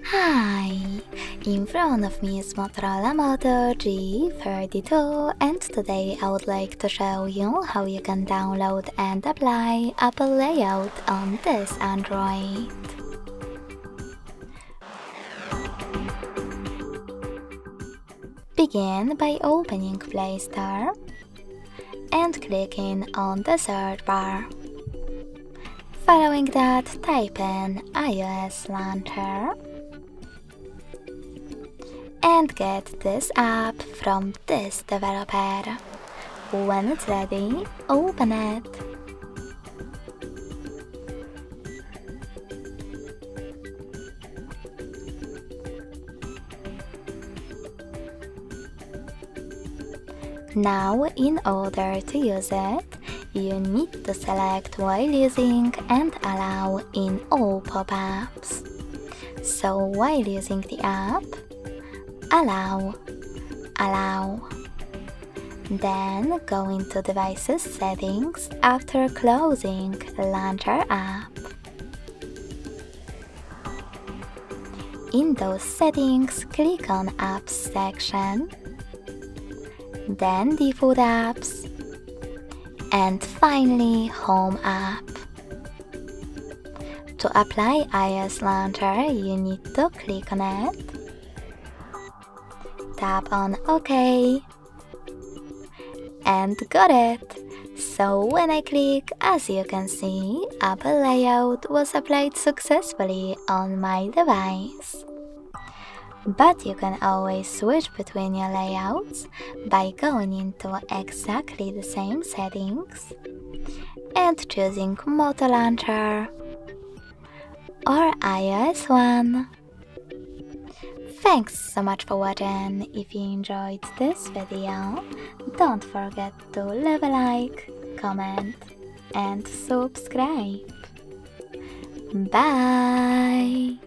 Hi! In front of me is Motorola Moto G32 and today I would like to show you how you can download and apply Apple layout on this Android. Begin by opening Play Store and clicking on the search bar. Following that, type in iOS Launcher and get this app from this developer. When it's ready, open it. Now, in order to use it, you need to select while using and allow in all pop-ups. So while using the app, allow. Then go into Devices Settings after closing Launcher app. In those settings, click on Apps section, then Default Apps, and finally Home app. To apply iOS Launcher, you need to click on it, tap on OK, and got it! So when I click, as you can see, Apple layout was applied successfully on my device. But you can always switch between your layouts by going into exactly the same settings and choosing Moto Launcher or iOS one. Thanks so much for watching. If you enjoyed this video, don't forget to leave a like, comment and subscribe. Bye!